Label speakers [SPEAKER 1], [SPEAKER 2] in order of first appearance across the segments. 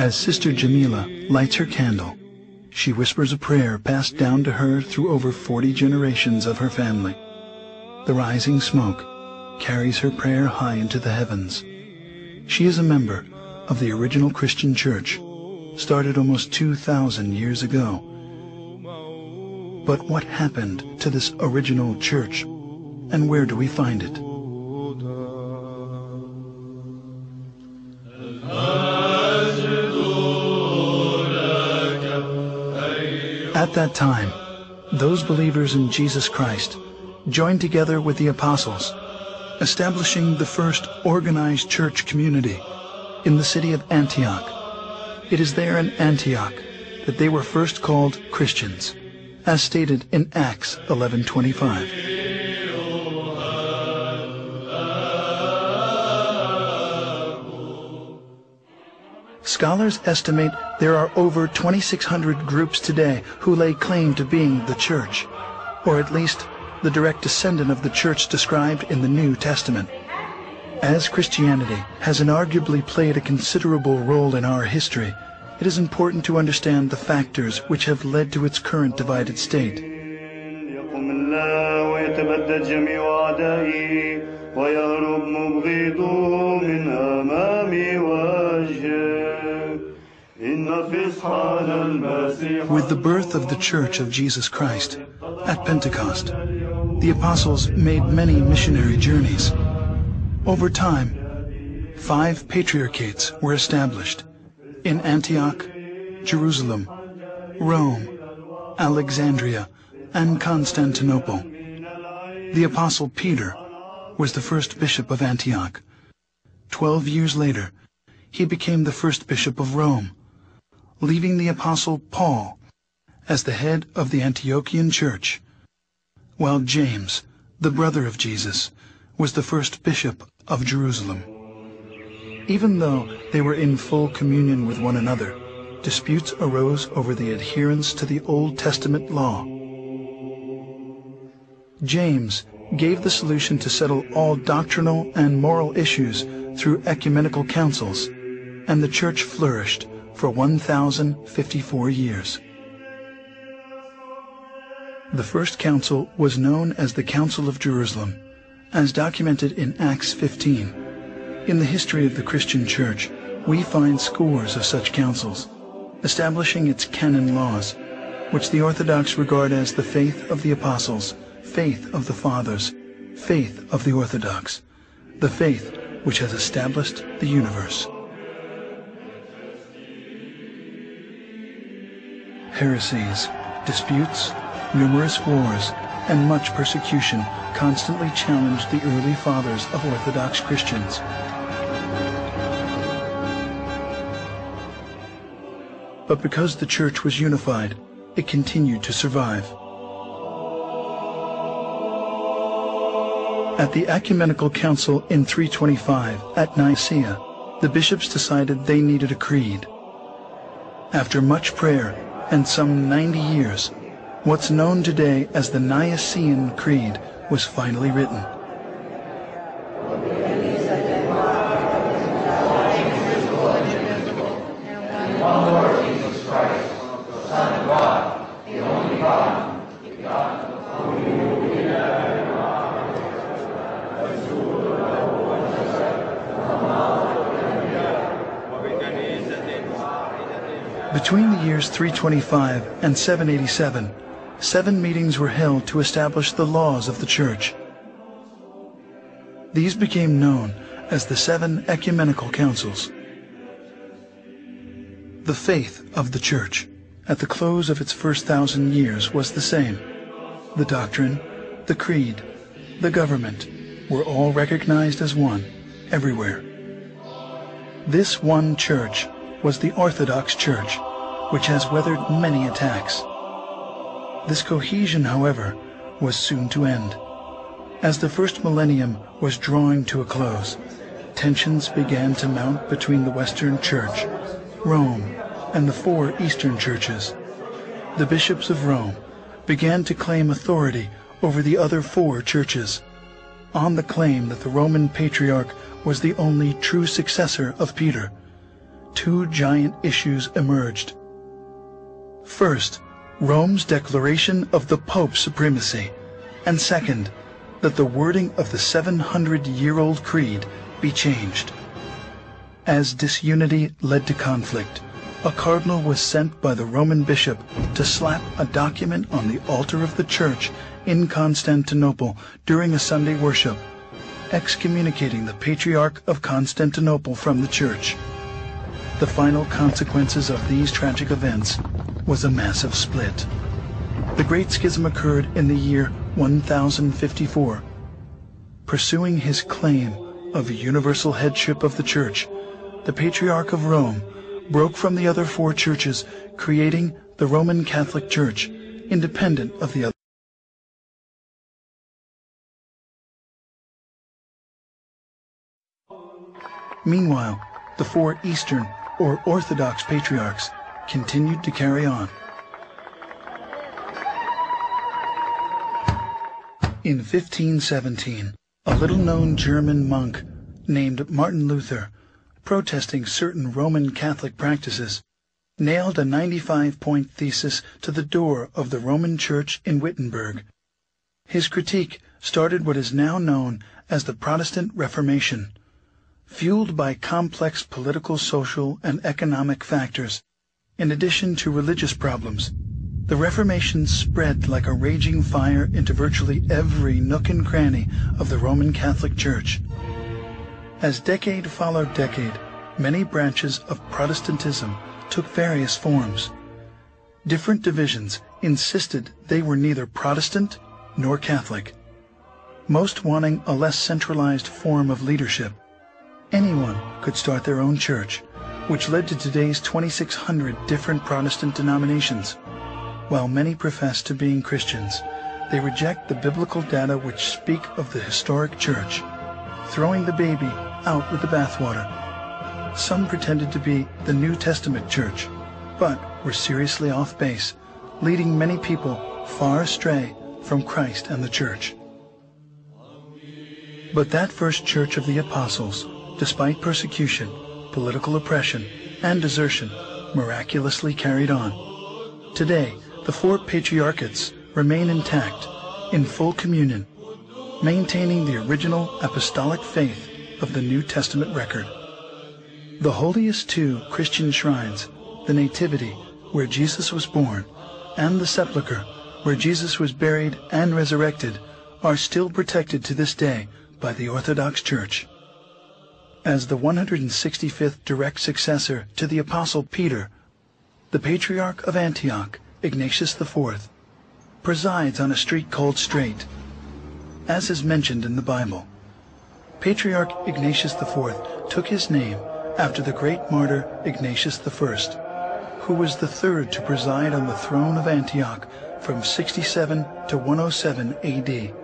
[SPEAKER 1] As Sister Jamila lights her candle, she whispers a prayer passed down to her through over 40 generations of her family. The rising smoke carries her prayer high into the heavens. She is a member of the original Christian church, started almost 2,000 years ago. But what happened to this original church, and where do we find it? At that time, those believers in Jesus Christ joined together with the apostles, establishing the first organized church community in the city of Antioch. It is there in Antioch that they were first called Christians, as stated in Acts 11:25. Scholars estimate there are over 2,600 groups today who lay claim to being the church, or at least the direct descendant of the church described in the New Testament. As Christianity has inarguably played a considerable role in our history, it is important to understand the factors which have led to its current divided state. With the birth of the Church of Jesus Christ at Pentecost, the apostles made many missionary journeys. Over time, 5 patriarchates were established in Antioch, Jerusalem, Rome, Alexandria, and Constantinople. The apostle Peter was the first bishop of Antioch. 12 years later, he became the first bishop of Rome, leaving the apostle Paul as the head of the Antiochian church, while James, the brother of Jesus, was the first bishop of Jerusalem. Even though they were in full communion with one another, disputes arose over the adherence to the Old Testament law. James gave the solution to settle all doctrinal and moral issues through ecumenical councils, and the church flourished for 1,054 years. The first council was known as the Council of Jerusalem, as documented in Acts 15. In the history of the Christian Church, we find scores of such councils, establishing its canon laws, which the Orthodox regard as the faith of the apostles, faith of the fathers, faith of the Orthodox, the faith which has established the universe. Heresies, disputes, numerous wars, and much persecution constantly challenged the early fathers of Orthodox Christians. But because the church was unified, it continued to survive. At the Ecumenical Council in 325 at Nicaea, the bishops decided they needed a creed. After much prayer and some 90 years, what's known today as the Nicene Creed was finally written. Between the years 325 and 787, 7 meetings were held to establish the laws of the Church. These became known as the 7 Ecumenical Councils. The faith of the Church at the close of its first 1,000 years was the same. The doctrine, the creed, the government were all recognized as one everywhere. This one church was the Orthodox Church, which has weathered many attacks. This cohesion, however, was soon to end. As the first millennium was drawing to a close, tensions began to mount between the Western Church, Rome, and the 4 Eastern churches. The bishops of Rome began to claim authority over the other 4 churches, on the claim that the Roman Patriarch was the only true successor of Peter. two giant issues emerged. First, Rome's declaration of the Pope's supremacy, and second, that the wording of the 700-year-old creed be changed. As disunity led to conflict, a cardinal was sent by the Roman bishop to slap a document on the altar of the church in Constantinople during a Sunday worship, excommunicating the Patriarch of Constantinople from the church. The final consequences of these tragic events was a massive split. The Great Schism occurred in the year 1054. Pursuing his claim of universal headship of the Church, the Patriarch of Rome broke from the other four churches, creating the Roman Catholic Church, independent of the other. Meanwhile, the four Eastern or Orthodox Patriarchs continued to carry on. In 1517, a little-known German monk named Martin Luther, protesting certain Roman Catholic practices, nailed a 95-point thesis to the door of the Roman Church in Wittenberg. His critique started what is now known as the Protestant Reformation. Fueled by complex political, social, and economic factors, in addition to religious problems, the Reformation spread like a raging fire into virtually every nook and cranny of the Roman Catholic Church. As decade followed decade, many branches of Protestantism took various forms. Different divisions insisted they were neither Protestant nor Catholic, most wanting a less centralized form of leadership. Anyone could start their own church, which led to today's 2,600 different Protestant denominations. While many profess to being Christians, they reject the biblical data which speak of the historic church, throwing the baby out with the bathwater. Some pretended to be the New Testament church, but were seriously off base, leading many people far astray from Christ and the church. But that first church of the apostles, despite persecution, political oppression, and desertion, miraculously carried on. Today, the four patriarchates remain intact, in full communion, maintaining the original apostolic faith of the New Testament record. The holiest two Christian shrines, the Nativity, where Jesus was born, and the Sepulchre, where Jesus was buried and resurrected, are still protected to this day by the Orthodox Church. As the 165th direct successor to the Apostle Peter, the Patriarch of Antioch, Ignatius IV, presides on a street called Straight, as is mentioned in the Bible. Patriarch Ignatius IV took his name after the great martyr Ignatius I, who was the third to preside on the throne of Antioch from 67 to 107 AD.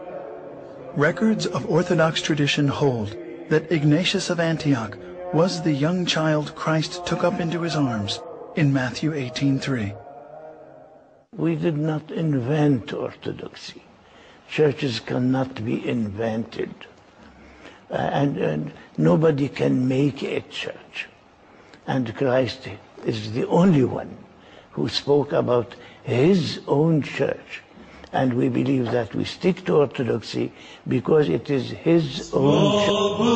[SPEAKER 1] Records of Orthodox tradition hold that Ignatius of Antioch was the young child Christ took up into his arms in Matthew 18:3.
[SPEAKER 2] We did not invent orthodoxy. Churches cannot be invented. And nobody can make a church. And Christ is the only one who spoke about his own church. And we believe that we stick to orthodoxy because it is his own church.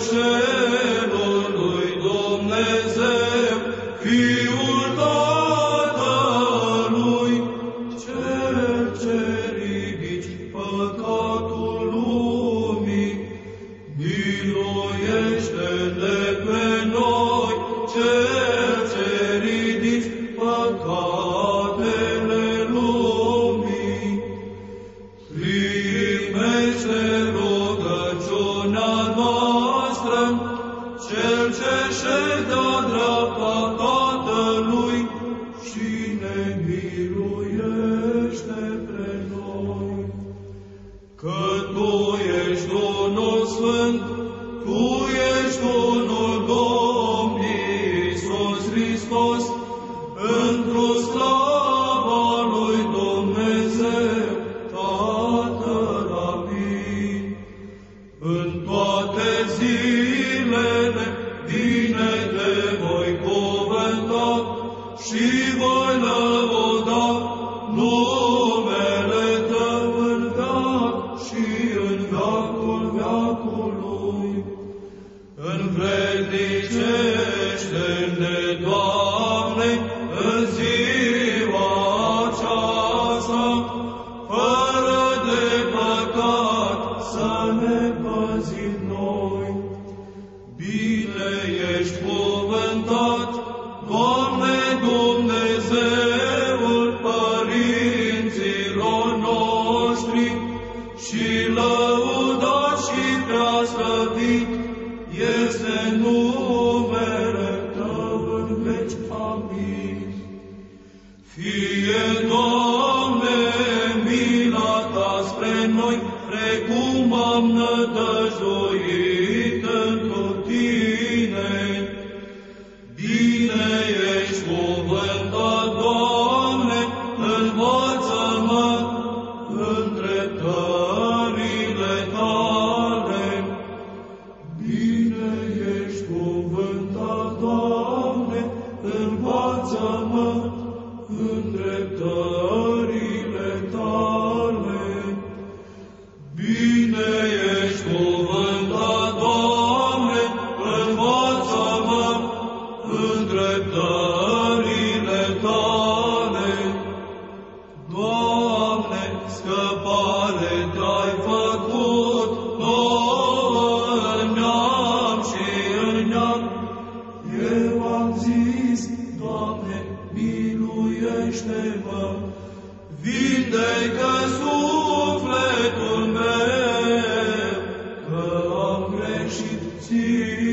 [SPEAKER 3] Mielușelul lui Dumnezeu, Fiul Tatălui, Cel ce ridici păcatul lumii, miluiește-ne pe noi, Cel ce ridici păcatele lumii. Primește rugăciunea noastră, Cel ce ședea dreapta Tatălui și ne miluiește pe noi. Că Tu ești unul sfânt, Tu ești unul Domn Iisus Hristos, într-o slava lui Dumnezeu, Tatăl Amin. În toate zilele bine Te voi cuvânta și voi lăuda numele Tău în veac și în veacul veacului. Învrednicește-ne, Doamne, în ziua aceasta, fără de păcat să ne păzim noi. Bine ești cuvântat, Doamne Dumnezeul părinților noștri, și lăudat și preaslăvit este numele Tău în veci. Amin. Fie, Doamne, mila Ta spre noi, precum am nădăjduit întru Tine. Bine ești cuvântat, Doamne, învață-mă în dreptările Tale. Bine ești cuvântat, Doamne, învață-mă în dreptările Tale. Bine ești cuvântat, Doamne, învață-mă în dreptările Tale. Doamne, scăpare Te-ai făcut nouă în neam și în neam. Eu am zis, Doamne, miluiește-mă, vindecă sufletul meu, că am greșit Ție.